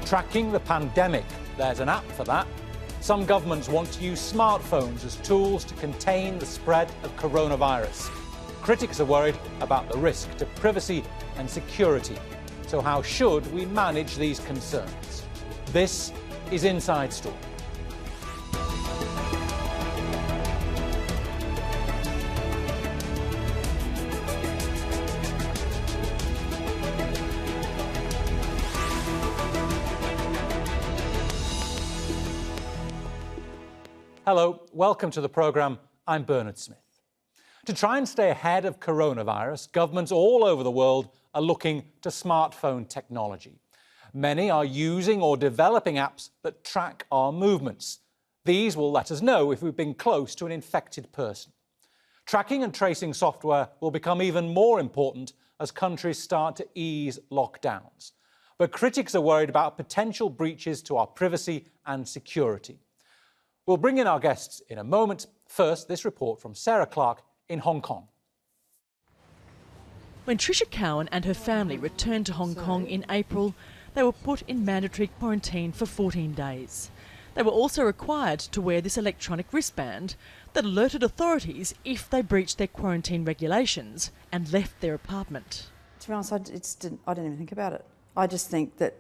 Tracking the pandemic. There's an app for that. Some governments want to use smartphones as tools to contain the spread of coronavirus. Critics are worried about the risk to privacy and security. So how should we manage these concerns? This is Inside Story. Hello, welcome to the programme. I'm Bernard Smith. To try and stay ahead of coronavirus, governments all over the world are looking to smartphone technology. Many are using or developing apps that track our movements. These will let us know if we've been close to an infected person. Tracking and tracing software will become even more important as countries start to ease lockdowns. But critics are worried about potential breaches to our privacy and security. We'll bring in our guests in a moment. First, this report from Sarah Clark in Hong Kong. When Tricia Cowan and her family returned to Hong Kong in April, they were put in mandatory quarantine for 14 days. They were also required to wear this electronic wristband that alerted authorities if they breached their quarantine regulations and left their apartment. To be honest, I didn't even think about it. I just think that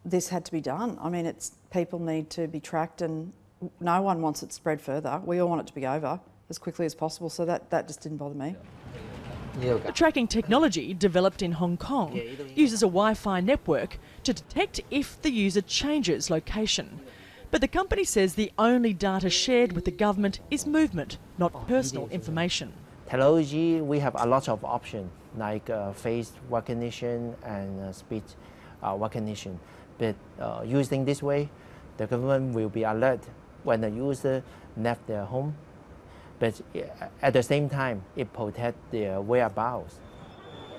this had to be done. I mean, people need to be tracked and no one wants it spread further. We all want it to be over as quickly as possible, so that just didn't bother me. The tracking technology developed in Hong Kong uses a Wi-Fi network to detect if the user changes location. But the company says the only data shared with the government is movement, not personal information. Technology, we have a lot of options like face recognition and speech recognition. But using this way, the government will be alert when the user left their home, but at the same time, it protects their whereabouts.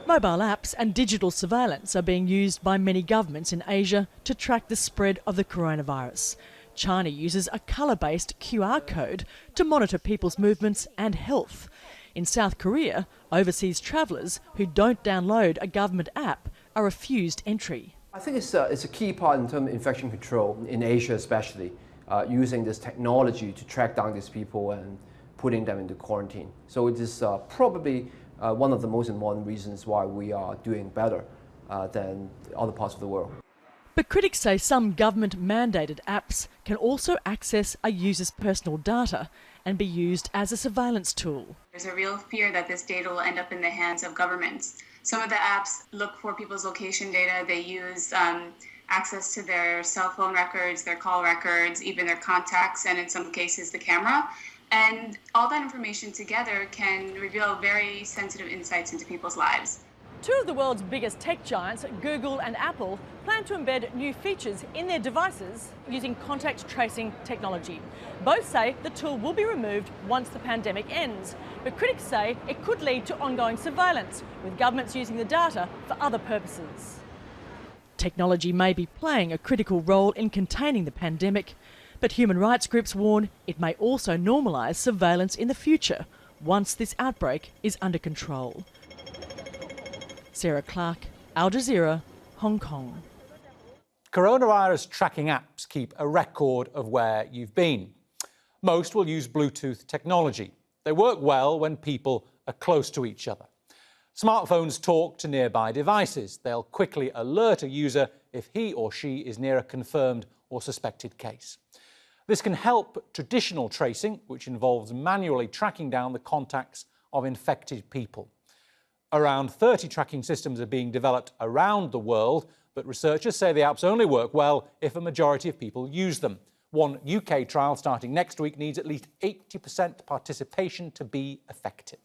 Mobile apps and digital surveillance are being used by many governments in Asia to track the spread of the coronavirus. China uses a colour-based QR code to monitor people's movements and health. In South Korea, overseas travellers who don't download a government app are refused entry. I think it's a key part in terms of infection control, in Asia especially, using this technology to track down these people and putting them into quarantine. So it is probably one of the most important reasons why we are doing better than other parts of the world. But critics say some government-mandated apps can also access a user's personal data and be used as a surveillance tool. There's a real fear that this data will end up in the hands of governments. Some of the apps look for people's location data. They use access to their cell phone records, their call records, even their contacts, and in some cases the camera. And all that information together can reveal very sensitive insights into people's lives. Two of the world's biggest tech giants, Google and Apple, plan to embed new features in their devices using contact tracing technology. Both say the tool will be removed once the pandemic ends, but critics say it could lead to ongoing surveillance, with governments using the data for other purposes. Technology may be playing a critical role in containing the pandemic, but human rights groups warn it may also normalise surveillance in the future once this outbreak is under control. Sarah Clark, Al Jazeera, Hong Kong. Coronavirus tracking apps keep a record of where you've been. Most will use Bluetooth technology. They work well when people are close to each other. Smartphones talk to nearby devices. They'll quickly alert a user if he or she is near a confirmed or suspected case. This can help traditional tracing, which involves manually tracking down the contacts of infected people. Around 30 tracking systems are being developed around the world, but researchers say the apps only work well if a majority of people use them. One UK trial starting next week needs at least 80% participation to be effective.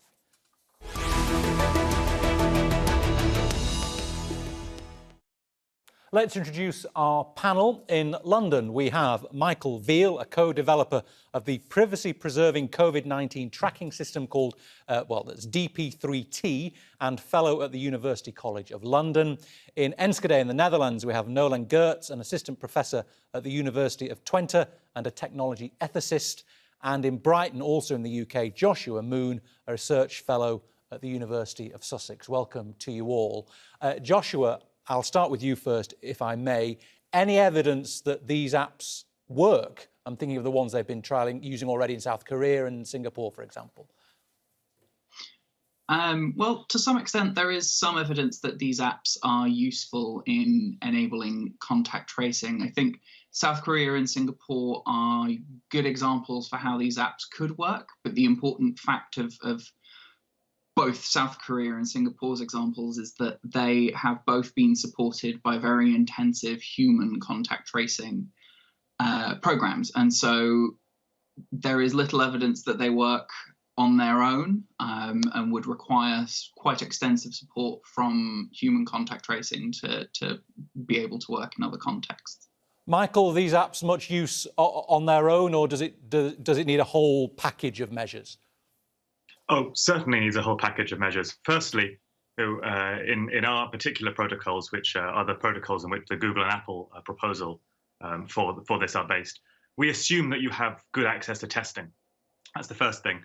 Let's introduce our panel. In London, we have Michael Veal, a co-developer of the privacy-preserving COVID-19 tracking system called, that's DP3T, and fellow at the University College of London. In Enschede in the Netherlands, we have Nolan Geerts, an assistant professor at the University of Twente and a technology ethicist. And in Brighton, also in the UK, Joshua Moon, a research fellow at the University of Sussex. Welcome to you all. Joshua, I'll start with you first, if I may. any evidence that these apps work? I'm thinking of the ones they've been trialling, using already in South Korea and Singapore, for example. Well, to some extent, there is some evidence that these apps are useful in enabling contact tracing. I think South Korea and Singapore are good examples for how these apps could work, but the important fact of both South Korea and Singapore's examples is that they have both been supported by very intensive human contact tracing programs. And so there is little evidence that they work on their own and would require quite extensive support from human contact tracing to be able to work in other contexts. Michael, are these apps much use on their own, or does it need a whole package of measures? Oh, certainly needs a whole package of measures. Firstly, in our particular protocols, which are the protocols in which the Google and Apple proposal for this are based, we assume that you have good access to testing. That's the first thing.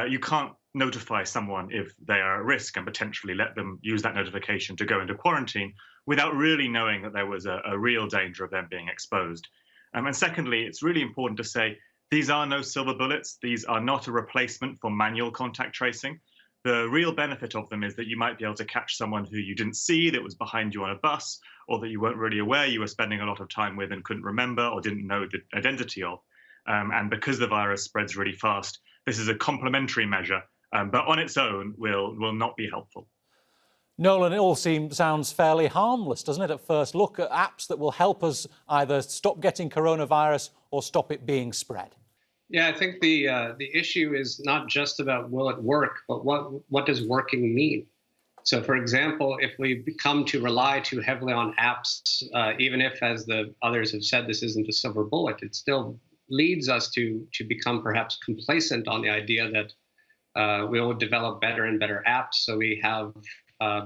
You can't notify someone if they are at risk and potentially let them use that notification to go into quarantine without really knowing that there was a real danger of them being exposed. And secondly, it's really important to say these are no silver bullets. These are not a replacement for manual contact tracing. The real benefit of them is that you might be able to catch someone who you didn't see that was behind you on a bus, or that you weren't really aware you were spending a lot of time with and couldn't remember or didn't know the identity of. And because the virus spreads really fast, this is a complementary measure, but on its own will not be helpful. Nolan, it all sounds fairly harmless, doesn't it, at first look, at apps that will help us either stop getting coronavirus or stop it being spread? Yeah, I think the issue is not just about will it work, but what does working mean? So, for example, if we come to rely too heavily on apps, even if, as the others have said, this isn't a silver bullet, it still leads us to become perhaps complacent on the idea that we will develop better and better apps, so we have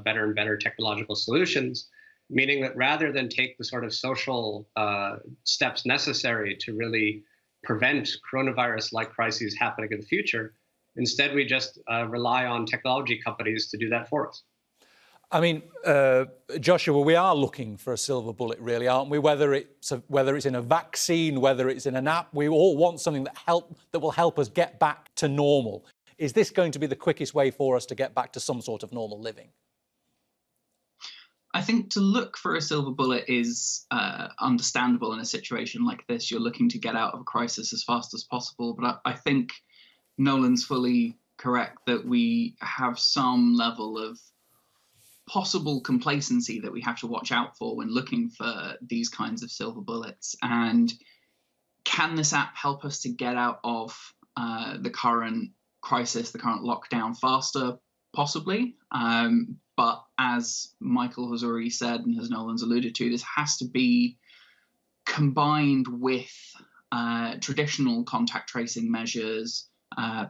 better and better technological solutions, meaning that rather than take the sort of social steps necessary to really prevent coronavirus-like crises happening in the future, instead we just rely on technology companies to do that for us. I mean, Joshua, we are looking for a silver bullet, really, aren't we? Whether it's in a vaccine, whether it's in an app, we all want something that will help us get back to normal. Is this going to be the quickest way for us to get back to some sort of normal living? I think to look for a silver bullet is understandable in a situation like this. You're looking to get out of a crisis as fast as possible. But I think Nolan's fully correct that we have some level of possible complacency that we have to watch out for when looking for these kinds of silver bullets. And can this app help us to get out of the current crisis, the current lockdown faster? Possibly. But as Michael has already said and as Nolan's alluded to, this has to be combined with traditional contact tracing measures,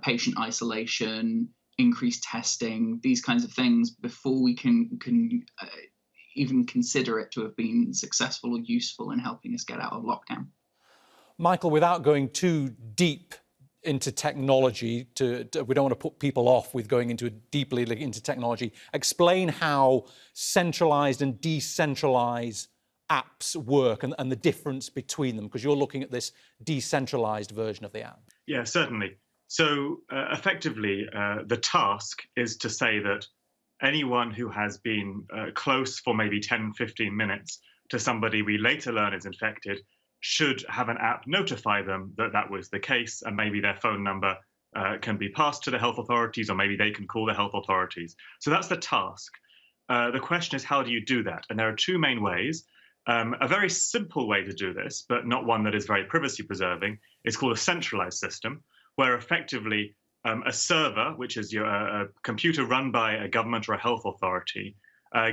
patient isolation, increased testing, these kinds of things before we can even consider it to have been successful or useful in helping us get out of lockdown. Michael, without going too deep into technology, we don't want to put people off with going deeply into technology, explain how centralised and decentralised apps work and the difference between them, because you're looking at this decentralised version of the app. Yeah, certainly. So effectively, the task is to say that anyone who has been close for maybe 10, 15 minutes to somebody we later learn is infected should have an app notify them that that was the case, and maybe their phone number can be passed to the health authorities, or maybe they can call the health authorities. So that's the task. The question is, how do you do that? And there are two main ways. A very simple way to do this, but not one that is very privacy preserving, is called a centralized system, where effectively a server, which is a computer run by a government or a health authority,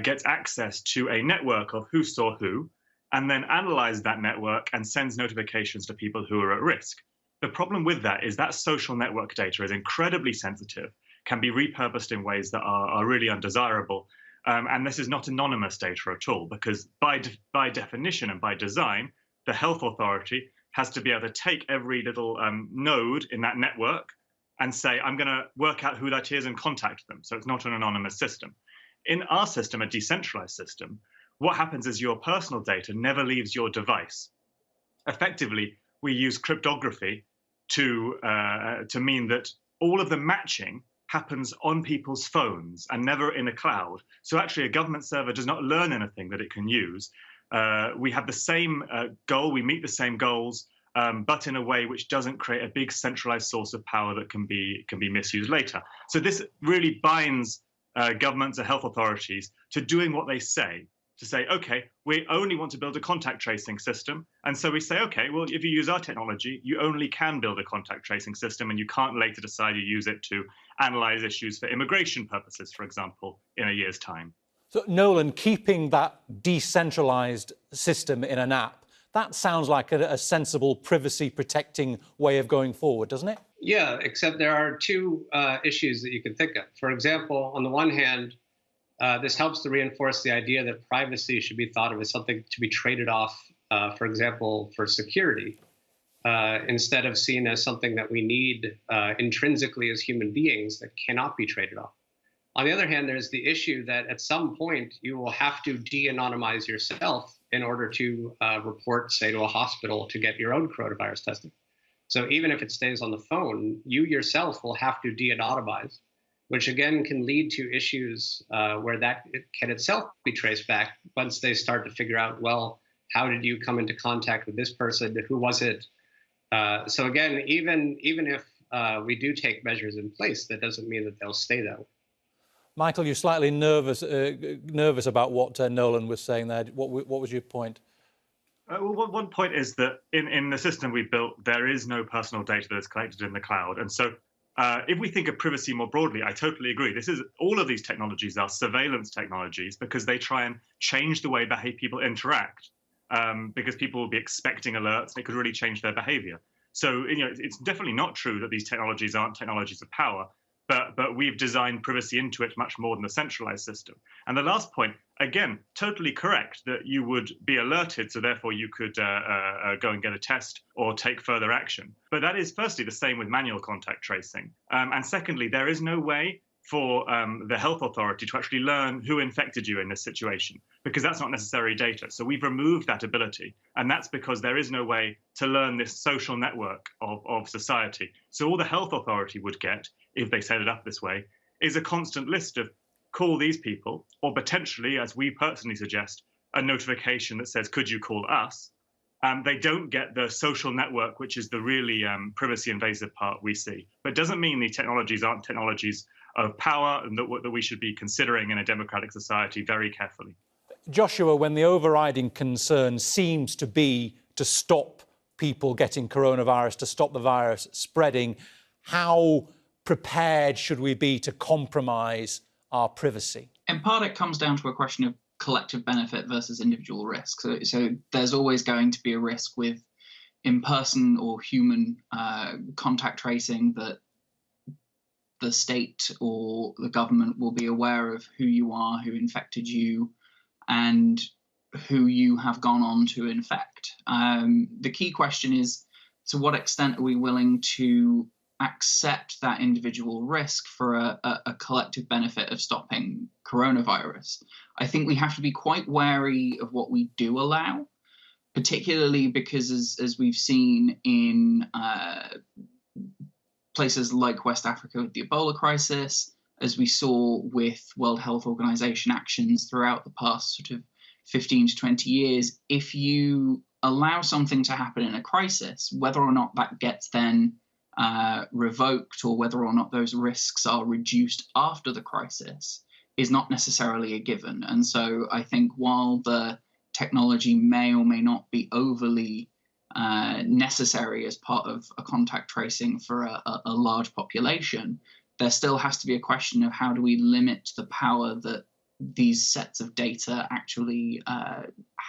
gets access to a network of who saw who, and then analyzes that network and sends notifications to people who are at risk. The problem with that is that social network data is incredibly sensitive, can be repurposed in ways that are really undesirable. And this is not anonymous data at all, because by definition and by design, the health authority has to be able to take every little node in that network and say, I'm going to work out who that is and contact them. So it's not an anonymous system. In our system, a decentralized system, what happens is your personal data never leaves your device. Effectively, we use cryptography to mean that all of the matching happens on people's phones and never in a cloud. So actually, a government server does not learn anything that it can use. We have the same goal, we meet the same goals, but in a way which doesn't create a big centralized source of power that can be misused later. So this really binds governments and health authorities to doing what they say, to say, okay, we only want to build a contact tracing system. And so we say, okay, well, if you use our technology, you only can build a contact tracing system, and you can't later decide you use it to analyze issues for immigration purposes, for example, in a year's time. So, Nolan, keeping that decentralized system in an app, that sounds like a sensible privacy-protecting way of going forward, doesn't it? Yeah, except there are two issues that you can think of. For example, on the one hand, this helps to reinforce the idea that privacy should be thought of as something to be traded off, for example, for security, instead of seen as something that we need intrinsically as human beings that cannot be traded off. On the other hand, there's the issue that at some point you will have to de-anonymize yourself in order to report, say, to a hospital to get your own coronavirus testing. So even if it stays on the phone, you yourself will have to de-anonymize, which again can lead to issues where that can itself be traced back once they start to figure out, well, how did you come into contact with this person? Who was it? So again, even if we do take measures in place, that doesn't mean that they'll stay that way. Michael, you're slightly nervous about what Nolan was saying there. What was your point? Well, one point is that in the system we built, there is no personal data that is collected in the cloud. And so if we think of privacy more broadly, I totally agree. All of these technologies are surveillance technologies because they try and change the way people interact, because people will be expecting alerts and it could really change their behavior. So it's definitely not true that these technologies aren't technologies of power. But we've designed privacy into it much more than a centralized system. And the last point, again, totally correct that you would be alerted, so therefore you could go and get a test or take further action. But that is firstly the same with manual contact tracing. And secondly, there is no way for the health authority to actually learn who infected you in this situation, because that's not necessary data. So we've removed that ability. And that's because there is no way to learn this social network of society. So all the health authority would get, if they set it up this way, is a constant list of call these people, or potentially, as we personally suggest, a notification that says, could you call us? They don't get the social network, which is the really privacy invasive part we see. But it doesn't mean these technologies aren't technologies of power and that we should be considering in a democratic society very carefully. Joshua, when the overriding concern seems to be to stop people getting coronavirus, to stop the virus spreading, how prepared should we be to compromise our privacy? In part, it comes down to a question of collective benefit versus individual risk. So there's always going to be a risk with in-person or human contact tracing that the state or the government will be aware of who you are, who infected you, and who you have gone on to infect. The key question is, to what extent are we willing to accept that individual risk for a collective benefit of stopping coronavirus? I think we have to be quite wary of what we do allow, particularly because as we've seen in places like West Africa with the Ebola crisis, as we saw with World Health Organization actions throughout the past sort of 15 to 20 years, if you allow something to happen in a crisis, whether or not that gets then revoked or whether or not those risks are reduced after the crisis is not necessarily a given. And so I think while the technology may or may not be overly necessary as part of a contact tracing for a large population, there still has to be a question of how do we limit the power that these sets of data actually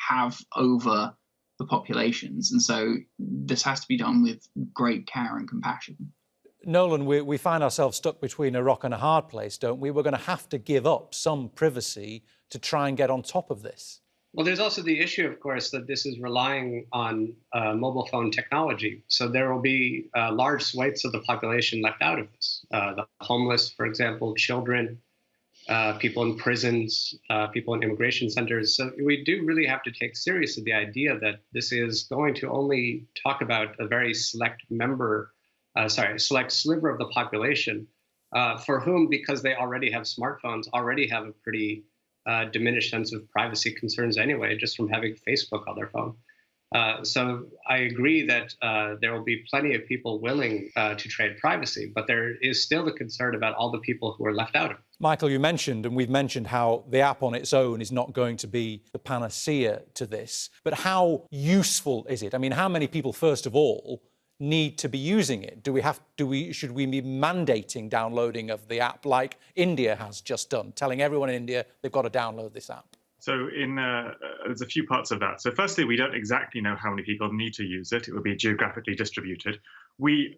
have over the populations. And so this has to be done with great care and compassion. Nolan, we find ourselves stuck between a rock and a hard place, don't we? We're going to have to give up some privacy to try and get on top of this. Well, there's also the issue, of course, that this is relying on mobile phone technology. So there will be large swathes of the population left out of this. The homeless, for example, children, people in prisons, people in immigration centers. So we do really have to take seriously the idea that this is going to only talk about a very select select sliver of the population for whom, because they already have smartphones, already have a pretty diminished sense of privacy concerns anyway, just from having Facebook on their phone. So I agree that there will be plenty of people willing to trade privacy, but there is still the concern about all the people who are left out of it. Michael, you mentioned, and we've mentioned, how the app on its own is not going to be the panacea to this. But how useful is it? I mean, how many people, first of all, need to be using it? Should we be mandating downloading of the app like India has just done, telling everyone in India they've got to download this app? So there's a few parts of that. So firstly, we don't exactly know how many people need to use it. It will be geographically distributed.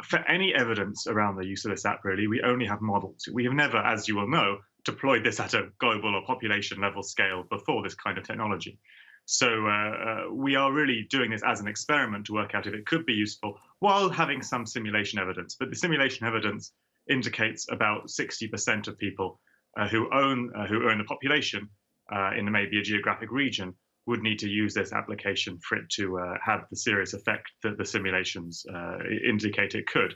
For any evidence around the use of this app, really, we only have models. We have never, as you will know, deployed this at a global or population level scale before, this kind of technology. So we are really doing this as an experiment to work out if it could be useful while having some simulation evidence. But the simulation evidence indicates about 60% of people who are in the population in maybe a geographic region would need to use this application for it to have the serious effect that the simulations indicate it could.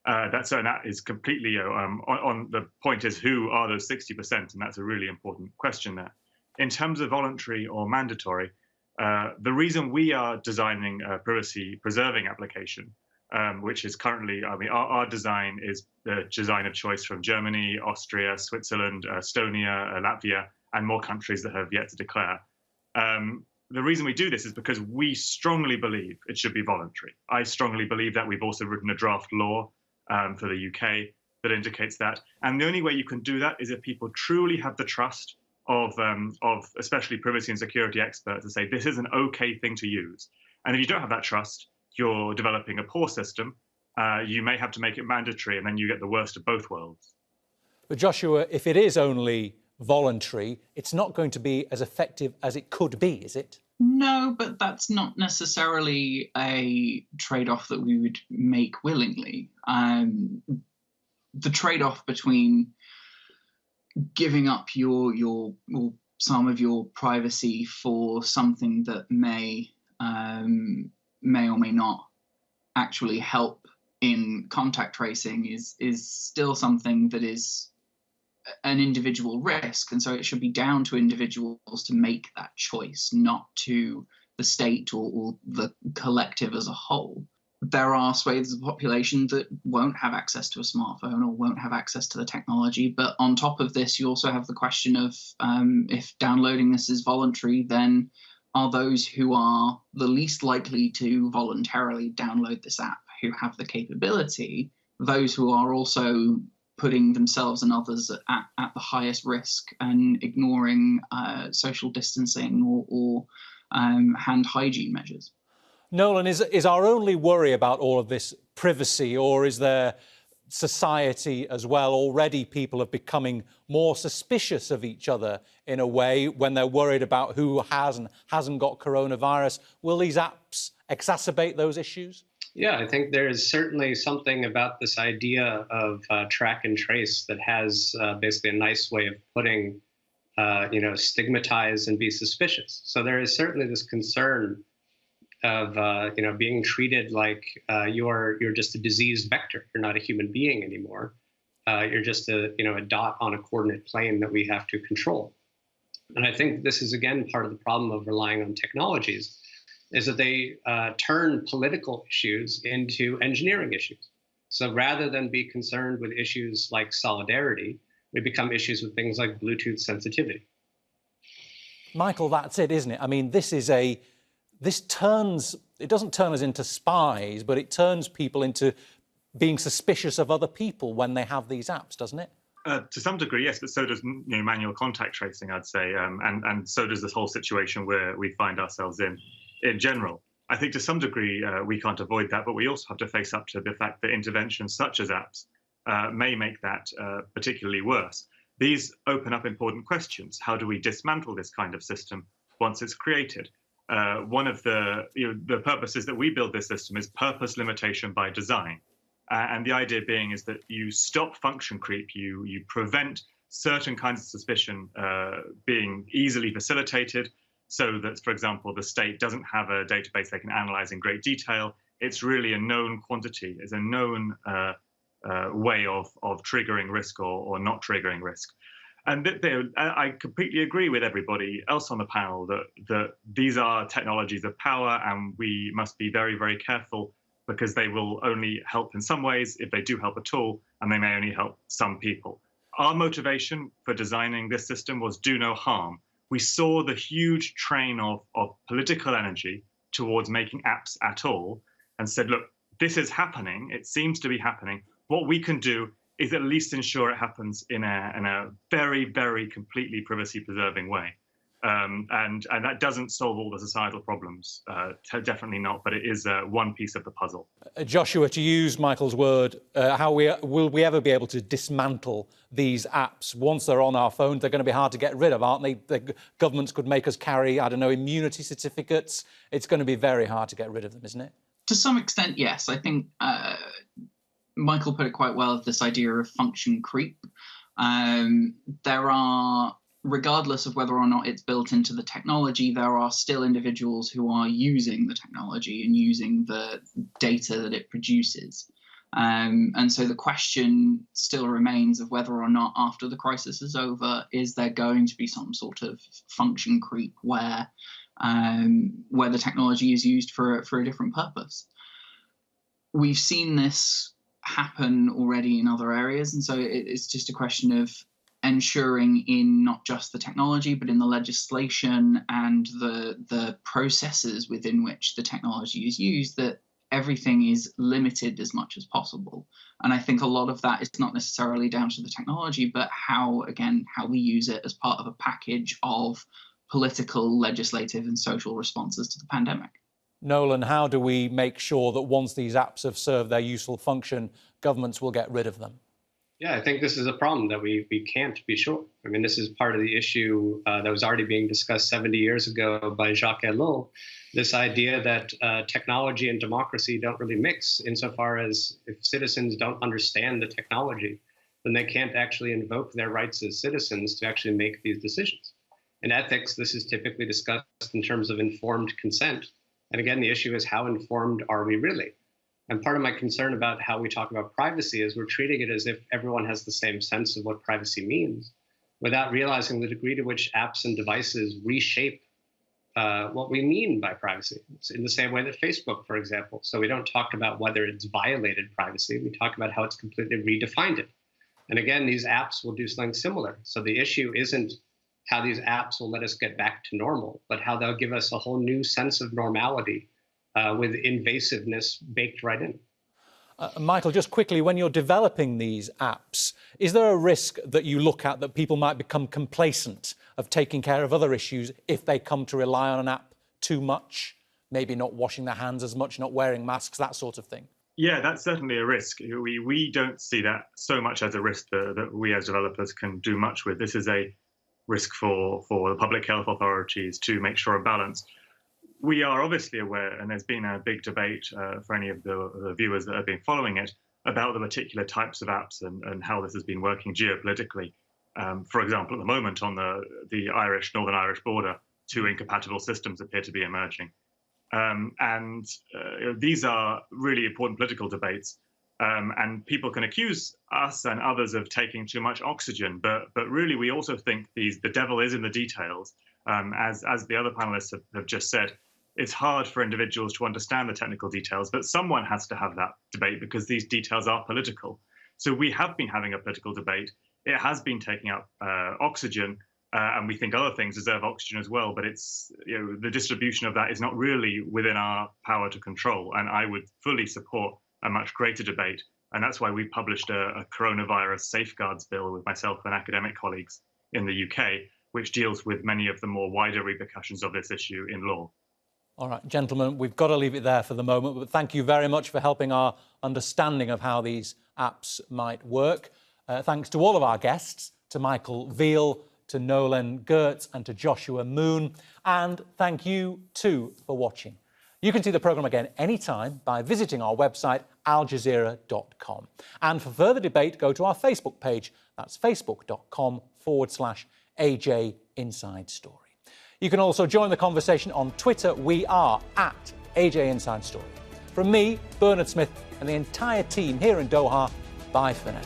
That is completely on the point is, who are those 60%? And that's a really important question there. In terms of voluntary or mandatory, the reason we are designing a privacy-preserving application, which is currently, our design is the design of choice from Germany, Austria, Switzerland, Estonia, Latvia, and more countries that have yet to declare. The reason we do this is because we strongly believe it should be voluntary. I strongly believe that. We've also written a draft law for the UK that indicates that. And the only way you can do that is if people truly have the trust of especially privacy and security experts to say this is an okay thing to use. And if you don't have that trust, you're developing a poor system. You may have to make it mandatory, and then you get the worst of both worlds. But Joshua, if it is only voluntary, it's not going to be as effective as it could be, is it? No, but that's not necessarily a trade-off that we would make willingly. The trade-off between giving up your some of your privacy for something that may or may not actually help in contact tracing is still something that is an individual risk, and so it should be down to individuals to make that choice, not to the state or the collective as a whole. There are swathes of the population that won't have access to a smartphone or won't have access to the technology, but on top of this, you also have the question of if downloading this is voluntary, then are those who are the least likely to voluntarily download this app, who have the capability, those who are also putting themselves and others at the highest risk and ignoring social distancing or hand hygiene measures. Nolan, is our only worry about all of this privacy, or is there society as well? Already people are becoming more suspicious of each other in a way when they're worried about who has and hasn't got coronavirus. Will these apps exacerbate those issues? Yeah, I think there is certainly something about this idea of track and trace that has basically a nice way of putting, stigmatize and be suspicious. So there is certainly this concern of, being treated like you're just a diseased vector. You're not a human being anymore. You're just a dot on a coordinate plane that we have to control. And I think this is, again, part of the problem of relying on technologies, is that they turn political issues into engineering issues. So rather than be concerned with issues like solidarity, we become issues with things like Bluetooth sensitivity. Michael, that's it, isn't it? I mean, it doesn't turn us into spies, but it turns people into being suspicious of other people when they have these apps, doesn't it? To some degree, yes, but so does manual contact tracing, I'd say, and so does this whole situation where we find ourselves in general. I think to some degree we can't avoid that, but we also have to face up to the fact that interventions such as apps may make that particularly worse. These open up important questions. How do we dismantle this kind of system once it's created? One of the purposes that we build this system is purpose limitation by design. And the idea being is that you stop function creep, you prevent certain kinds of suspicion being easily facilitated, so that, for example, the state doesn't have a database they can analyze in great detail. It's really a known quantity, it's a known way of triggering risk or not triggering risk. And I completely agree with everybody else on the panel that these are technologies of power, and we must be very, very careful, because they will only help in some ways, if they do help at all, and they may only help some people. Our motivation for designing this system was do no harm. We saw the huge train of political energy towards making apps at all, and said, look, this is happening, it seems to be happening. What we can do is at least ensure it happens in a very, very completely privacy-preserving way. And that doesn't solve all the societal problems, definitely not, but it is one piece of the puzzle. Joshua, to use Michael's word, will we ever be able to dismantle these apps? Once they're on our phones, they're going to be hard to get rid of, aren't they? The governments could make us carry, I don't know, immunity certificates. It's going to be very hard to get rid of them, isn't it? To some extent, yes. I think Michael put it quite well, this idea of function creep. There are, regardless of whether or not it's built into the technology, there are still individuals who are using the technology and using the data that it produces. And so the question still remains of whether or not, after the crisis is over, is there going to be some sort of function creep where the technology is used for a different purpose. We've seen this happen already in other areas, and so it's just a question of ensuring in not just the technology, but in the legislation and the processes within which the technology is used, that everything is limited as much as possible. And I think a lot of that is not necessarily down to the technology, but how we use it as part of a package of political, legislative and social responses to the pandemic. Nolan, how do we make sure that once these apps have served their useful function, governments will get rid of them? Yeah, I think this is a problem that we can't be sure. I mean, this is part of the issue that was already being discussed 70 years ago by Jacques Ellul, this idea that technology and democracy don't really mix, insofar as if citizens don't understand the technology, then they can't actually invoke their rights as citizens to actually make these decisions. In ethics, this is typically discussed in terms of informed consent. And again, the issue is, how informed are we really? And part of my concern about how we talk about privacy is we're treating it as if everyone has the same sense of what privacy means, without realizing the degree to which apps and devices reshape what we mean by privacy. It's in the same way that Facebook, for example. So we don't talk about whether it's violated privacy. We talk about how it's completely redefined it. And again, these apps will do something similar. So the issue isn't how these apps will let us get back to normal, but how they'll give us a whole new sense of normality with invasiveness baked right in. Michael, just quickly, when you're developing these apps, is there a risk that you look at that people might become complacent of taking care of other issues if they come to rely on an app too much? Maybe not washing their hands as much, not wearing masks, that sort of thing? Yeah, that's certainly a risk. We don't see that so much as a risk that we as developers can do much with. This is a risk for the public health authorities to make sure a balance. We are obviously aware, and there's been a big debate for any of the viewers that have been following it, about the particular types of apps and how this has been working geopolitically. For example, at the moment on the Northern Irish border, two incompatible systems appear to be emerging. These are really important political debates. And people can accuse us and others of taking too much oxygen, but really we also think the devil is in the details. As the other panelists have just said, it's hard for individuals to understand the technical details, but someone has to have that debate because these details are political. So we have been having a political debate. It has been taking up oxygen, and we think other things deserve oxygen as well, but it's, the distribution of that is not really within our power to control. And I would fully support a much greater debate. And that's why we published a coronavirus safeguards bill with myself and academic colleagues in the UK, which deals with many of the more wider repercussions of this issue in law. All right, gentlemen, we've got to leave it there for the moment, but thank you very much for helping our understanding of how these apps might work. Thanks to all of our guests, to Michael Veale, to Nolan Gertz and to Joshua Moon. And thank you too for watching. You can see the programme again anytime by visiting our website aljazeera.com. And for further debate, go to our Facebook page. That's facebook.com/AJ Inside Story. You can also join the conversation on Twitter. We are at AJ Inside Story. From me, Bernard Smith, and the entire team here in Doha, bye for now.